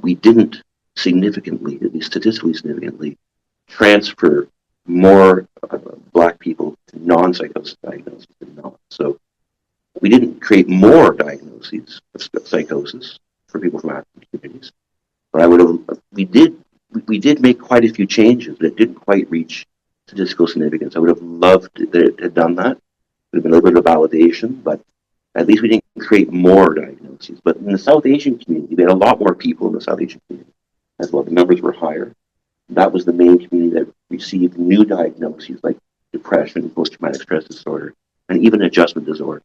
we didn't significantly, at least statistically significantly, transfer more Black people to non-psychosis diagnoses than not. So we didn't create more diagnoses of psychosis for people from African communities, but we did make quite a few changes, but it didn't quite reach statistical significance. I would have loved that it had done that. It would have been a little bit of validation, but at least we didn't create more diagnoses. But in the South Asian community, we had a lot more people in the South Asian community as well. The numbers were higher. That was the main community that received new diagnoses like depression, post-traumatic stress disorder, and even adjustment disorder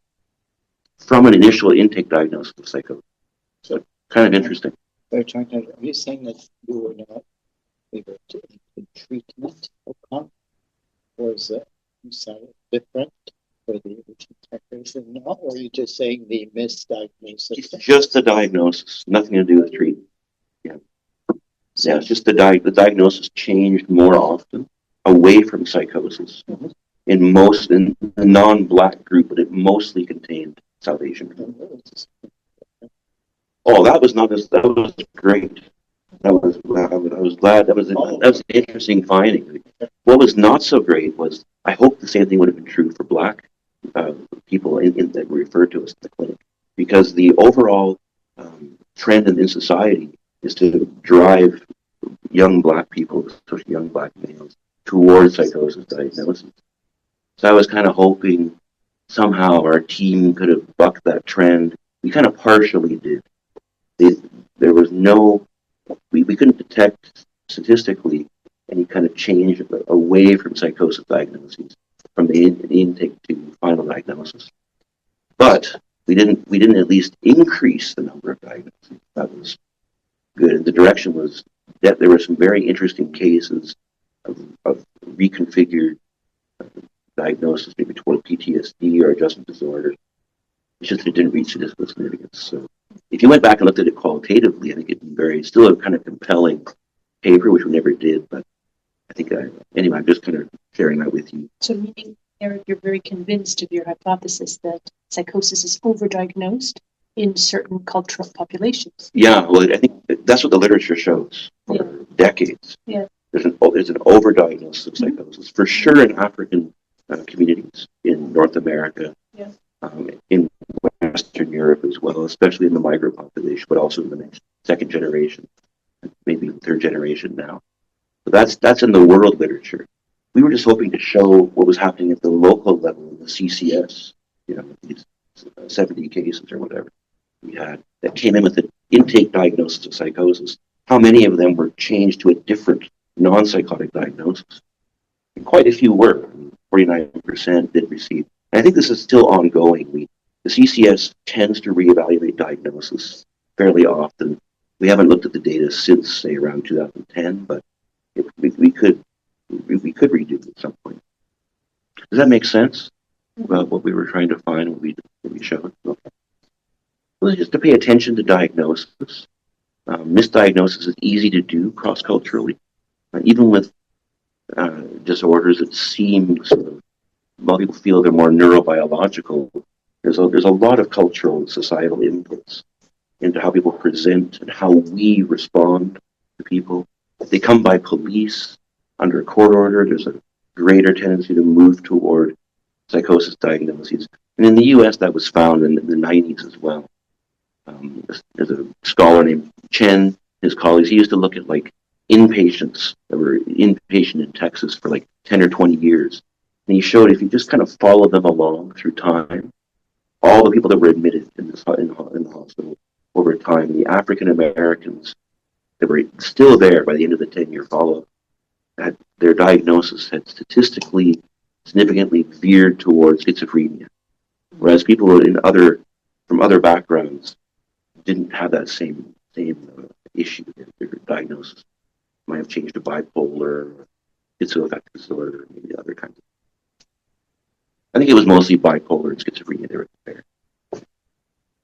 from an initial intake diagnosis of psychosis. So kind of interesting. Are you saying that you were not able to treatment or is it different for the psychosis now, or are you just saying the misdiagnosis? It's just the diagnosis, nothing to do with treatment. Yeah. Yeah, it's just the diagnosis changed more often away from psychosis. Mm-hmm. in the non-black group, but it mostly contained South Asian people. Oh, that was great. I was glad that was an interesting finding. What was not so great was I hope the same thing would have been true for black people that were referred to as in the clinic, because the overall trend in society is to drive young black people, especially young black males, towards psychosis diagnosis. So I was kind of hoping somehow our team could have bucked that trend. We kind of partially did. There was no, we couldn't detect statistically any kind of change away from psychosis diagnoses, from the intake to final diagnosis. But we didn't at least increase the number of diagnoses. That was good. The direction was that there were some very interesting cases of reconfigured diagnosis, maybe toward PTSD or adjustment disorder. It's just that it didn't reach statistical significance. So if you went back and looked at it qualitatively, I think it'd be still a kind of compelling paper, which we never did. But I think, anyway, I'm just kind of sharing that with you. So meaning, Eric, you're very convinced of your hypothesis that psychosis is overdiagnosed in certain cultural populations. Yeah, well, I think that's what the literature shows for decades. Yeah. There's an overdiagnosis of psychosis, for sure, in African communities in North America, in Western Europe as well, especially in the migrant population, but also in the next second generation, maybe third generation now. So that's in the world literature. We were just hoping to show what was happening at the local level in the CCS, these 70 cases or whatever we had that came in with an intake diagnosis of psychosis. How many of them were changed to a different non-psychotic diagnosis? And quite a few were. 49% did receive. And I think this is still ongoing. The CCS tends to reevaluate diagnosis fairly often. We haven't looked at the data since, say, around 2010, but we could redo it at some point. Does that make sense about what we were trying to find when we showed? Okay. Well, just to pay attention to diagnosis. Misdiagnosis is easy to do cross-culturally, even with disorders that seem sort of, while people feel they're more neurobiological, there's a lot of cultural and societal inputs into how people present and how we respond to people. If they come by police under a court order, there's a greater tendency to move toward psychosis diagnoses. And in the US, that was found in the 90s as well. There's a scholar named Chen, his colleagues, he used to look at inpatients that were inpatient in Texas for 10 or 20 years. And he showed if you just kind of follow them along through time, all the people that were admitted in the hospital over time, the African Americans that were still there by the end of the 10-year follow-up, their diagnosis had statistically significantly veered towards schizophrenia, whereas people from other backgrounds didn't have that same issue. Their diagnosis might have changed to bipolar, schizoaffective disorder, maybe other kinds of. I think it was mostly bipolar and schizophrenia they were compared.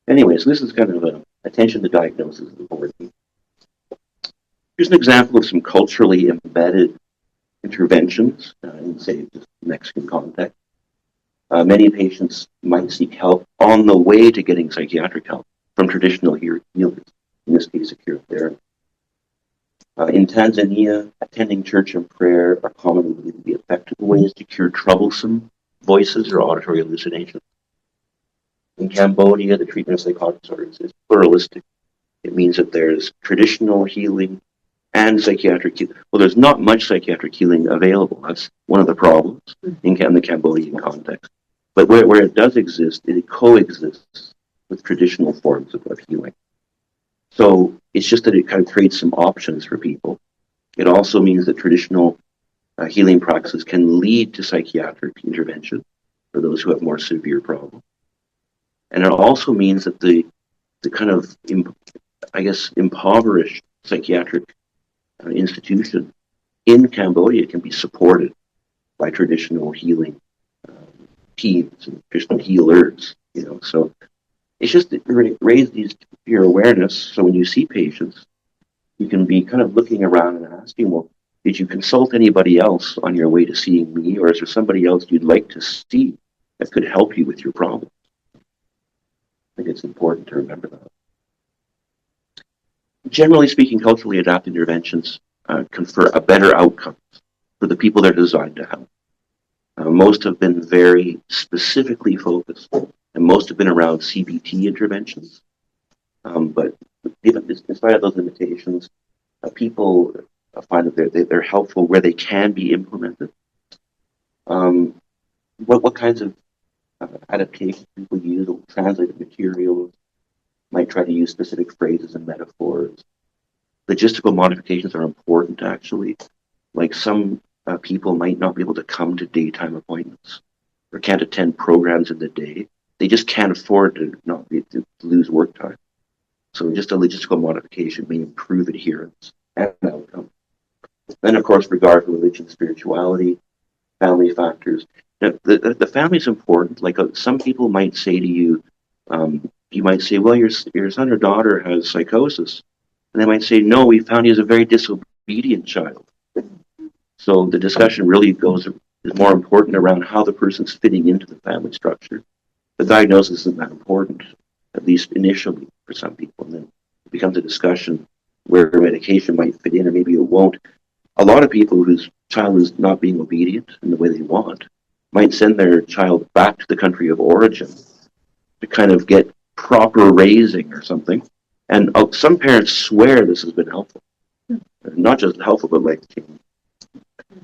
Anyway, so this is kind of attention to diagnosis of the board. Here's an example of some culturally embedded interventions in, say, the Mexican context. Many patients might seek help on the way to getting psychiatric help from traditional healers, in this case, a cure therapy. In Tanzania, attending church and prayer are commonly believed to be effective ways to cure troublesome voices or auditory hallucinations. In Cambodia, the treatment of psychotic disorders is pluralistic. It means that there's traditional healing and psychiatric healing. Well, there's not much psychiatric healing available. That's one of the problems in the Cambodian context. But where it does exist, it coexists with traditional forms of healing. So it's just that it kind of creates some options for people. It also means that traditional healing practices can lead to psychiatric intervention for those who have more severe problems. And it also means that the kind of, impoverished psychiatric institution in Cambodia can be supported by traditional healing teams and traditional healers, So it's just to raise your awareness. So when you see patients, you can be kind of looking around and asking, well, did you consult anybody else on your way to seeing me, or is there somebody else you'd like to see that could help you with your problem? I think it's important to remember that. Generally speaking, culturally adapted interventions confer a better outcome for the people they're designed to help. Most have been very specifically focused, and most have been around CBT interventions. But even in spite of those limitations, people find that they're helpful where they can be implemented. What kinds of adaptations people use? Translated materials, might try to use specific phrases and metaphors. Logistical modifications are important, actually. Like some people might not be able to come to daytime appointments or can't attend programs in the day. They just can't afford to lose work time. So just a logistical modification may improve adherence and outcome. Then, of course, regard for religion, spirituality, family factors. Now, the family is important. Like some people might say to you, you might say, well, your son or daughter has psychosis. And they might say, no, we found he is a very disobedient child. So the discussion really is more important around how the person's fitting into the family structure. The diagnosis isn't that important, at least initially for some people. And then it becomes a discussion where medication might fit in or maybe it won't. A lot of people whose child is not being obedient in the way they want might send their child back to the country of origin to kind of get proper raising or something. And some parents swear this has been helpful. Not just helpful, but life-changing.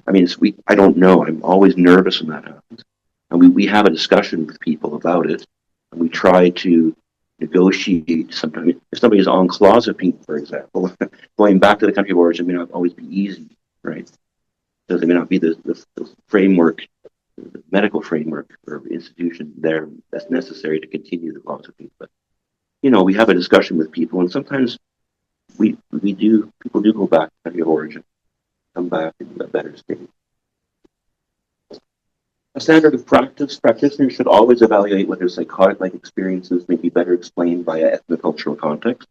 I mean, I don't know. I'm always nervous when that happens. And we have a discussion with people about it. And we try to negotiate sometimes. If somebody is on clozapine, for example, going back to the country of origin may not always be easy, right? Because it may not be the framework, the medical framework or institution there that's necessary to continue the clozapine. But, we have a discussion with people, and sometimes people do go back to the country of origin, come back in a better state. A standard of practice, practitioners should always evaluate whether psychotic-like experiences may be better explained by an ethnocultural context.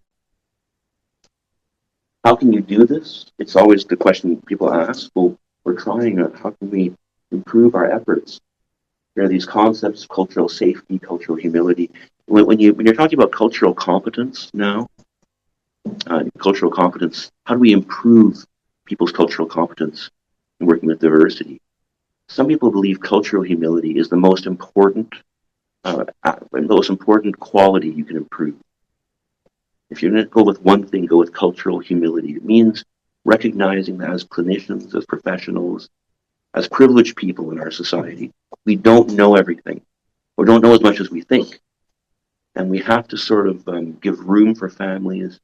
How can you do this? It's always the question people ask. Well, we're trying how can we improve our efforts? There are these concepts of cultural safety, cultural humility. When you're talking about cultural competence now, cultural competence, how do we improve people's cultural competence in working with diversity? Some people believe cultural humility is the most important quality you can improve. If you're going to go with one thing, go with cultural humility. It means recognizing that as clinicians, as professionals, as privileged people in our society, we don't know everything, or don't know as much as we think. And we have to sort of give room for families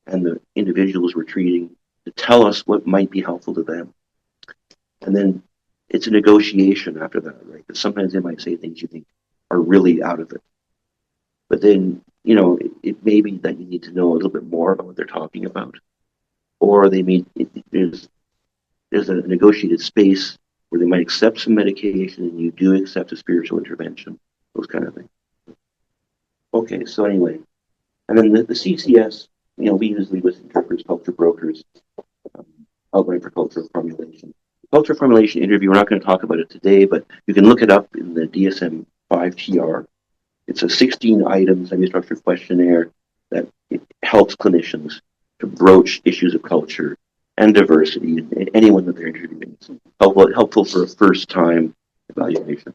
and the individuals we're treating to tell us what might be helpful to them. And then it's a negotiation after that, right? Because sometimes they might say things you think are really out of it. But then, it may be that you need to know a little bit more about what they're talking about. Or there's a negotiated space where they might accept some medication and you do accept a spiritual intervention, those kind of things. Okay, so anyway. And then the CCS, we use linguist interpreters, culture brokers, outline for cultural formulation. Culture formulation interview, we're not going to talk about it today, but you can look it up in the DSM-5 TR. It's a 16 items semi-structured questionnaire that it helps clinicians to broach issues of culture and diversity in anyone that they're interviewing. It's helpful for a first-time evaluation.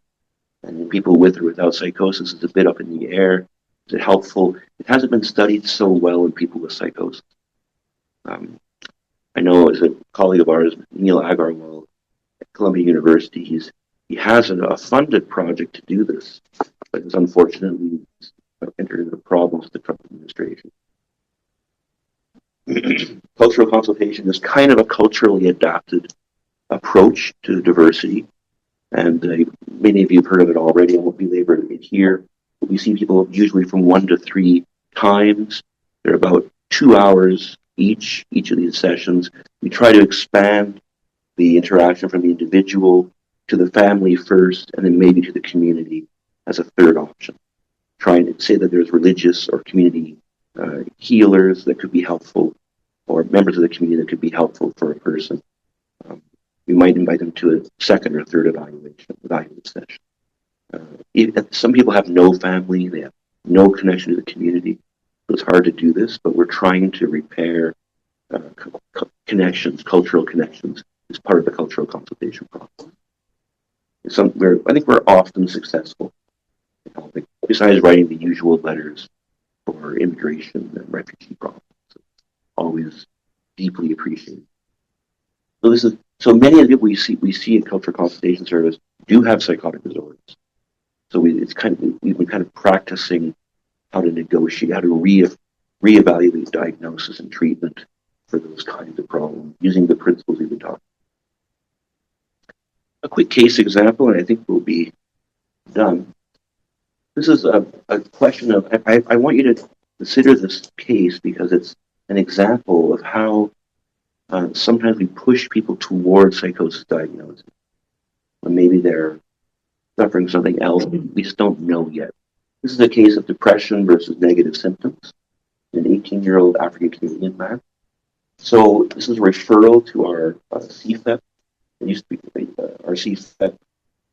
And in people with or without psychosis, it's a bit up in the air. Is it helpful? It hasn't been studied so well in people with psychosis. I know as a colleague of ours, Neil Agarwal at Columbia University, he has a funded project to do this, but it's unfortunately entered into problems with the Trump administration. Cultural consultation is kind of a culturally adapted approach to diversity, and many of you have heard of it already. I won't belabor it here. We see people usually from 1 to 3 times. They're about 2 hours each of these sessions. We try to expand the interaction from the individual to the family first, and then maybe to the community as a third option. Trying to say that there's religious or community healers that could be helpful, or members of the community that could be helpful for a person. we might invite them to a second or third evaluation session. Some people have no family, they have no connection to the community, so it's hard to do this, but we're trying to repair connections, cultural connections, as part of the cultural consultation process. I think we're often successful in helping, besides writing the usual letters for immigration and refugee problems. It's always deeply appreciated. So many of the people we see in cultural consultation service do have psychotic disorders. So we've been kind of practicing how to negotiate, how to reevaluate diagnosis and treatment for those kinds of problems using the principles we've been talking. A quick case example, and I think we'll be done. This is a question of, I want you to consider this case because it's an example of how sometimes we push people towards psychosis diagnosis when maybe they're suffering something else we just don't know yet. This is a case of depression versus negative symptoms in an 18-year-old African Canadian man. So this is a referral to our CFEP. It used to be our CFEP,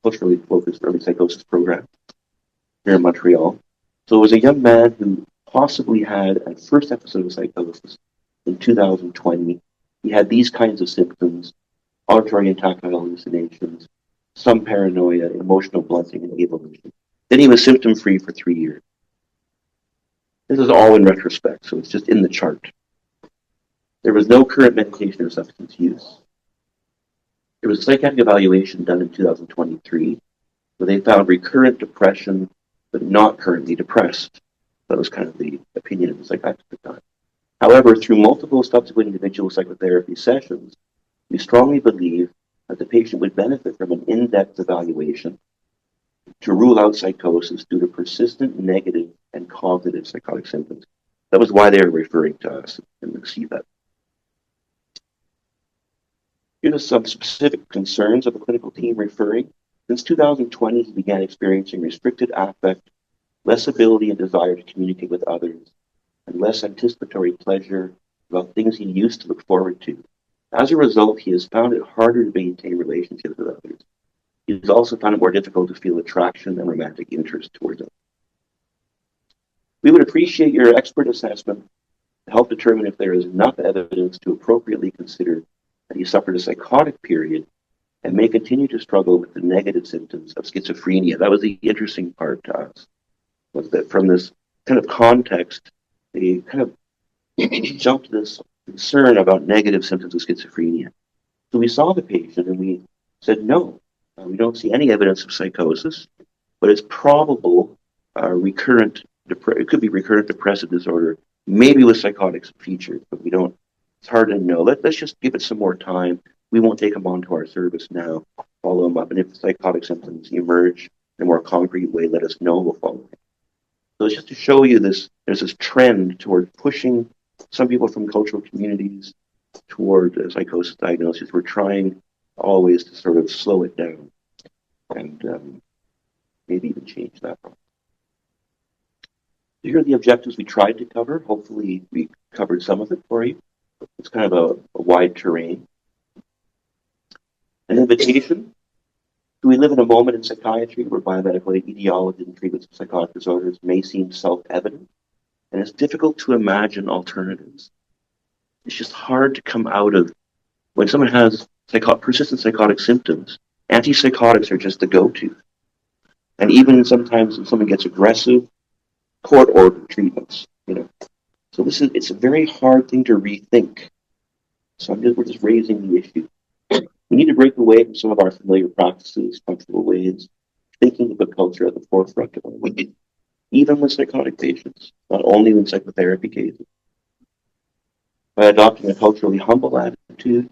culturally focused early psychosis program here in Montreal. So it was a young man who possibly had a first episode of psychosis in 2020. He had these kinds of symptoms: auditory and tactile hallucinations, some paranoia, emotional blunting, and evolution. Then he was symptom-free for 3 years. This is all in retrospect, so it's just in the chart. There was no current medication or substance use. There was a psychiatric evaluation done in 2023 where they found recurrent depression, but not currently depressed. That was kind of the opinion of the psychiatrist at the time. However, through multiple subsequent individual psychotherapy sessions, we strongly believe that the patient would benefit from an in-depth evaluation to rule out psychosis due to persistent negative and cognitive psychotic symptoms. That was why they were referring to us in the CFEP. Here are some specific concerns of the clinical team referring. Since 2020, he began experiencing restricted affect, less ability and desire to communicate with others, and less anticipatory pleasure about things he used to look forward to. As a result, he has found it harder to maintain relationships with others. He has also found it more difficult to feel attraction and romantic interest towards others. We would appreciate your expert assessment to help determine if there is enough evidence to appropriately consider that he suffered a psychotic period and may continue to struggle with the negative symptoms of schizophrenia. That was the interesting part to us, was that from this kind of context, they kind of jumped to this concern about negative symptoms of schizophrenia. So we saw the patient and we said, no, we don't see any evidence of psychosis, but it's probable it could be recurrent depressive disorder, maybe with psychotic features, but it's hard to know. Let's just give it some more time. We won't take them onto our service now, follow them up, and if the psychotic symptoms emerge in a more concrete way, let us know, we'll follow them. So it's just to show you there's this trend toward pushing some people from cultural communities toward psychosis diagnosis. We're trying always to sort of slow it down and maybe even change that. Here are the objectives we tried to cover. Hopefully we covered some of it for you. It's kind of a wide terrain. An invitation. Do we live in a moment in psychiatry where biomedical etiology and treatments of psychotic disorders may seem self-evident, and it's difficult to imagine alternatives? It's just hard to come out of when someone has persistent psychotic symptoms. Antipsychotics are just the go-to, and even sometimes when someone gets aggressive, court-ordered treatments. So it's a very hard thing to rethink. So we're just raising the issue. We need to break away from some of our familiar practices, comfortable ways, thinking of a culture at the forefront of what we do, even with psychotic patients, not only in psychotherapy cases. By adopting a culturally humble attitude,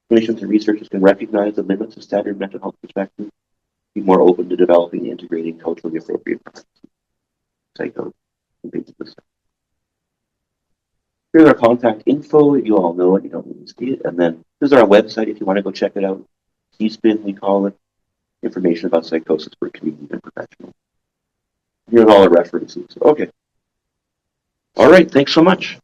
clinicians and researchers can recognize the limits of standard mental health perspectives, be more open to developing and integrating culturally appropriate practices. Psycho. Here's our contact info. You all know it. You don't need to see it. And then here's our website if you want to go check it out. CSPIN, we call it. Information about psychosis for community and professionals. Here's all our references. Okay. All right. Thanks so much.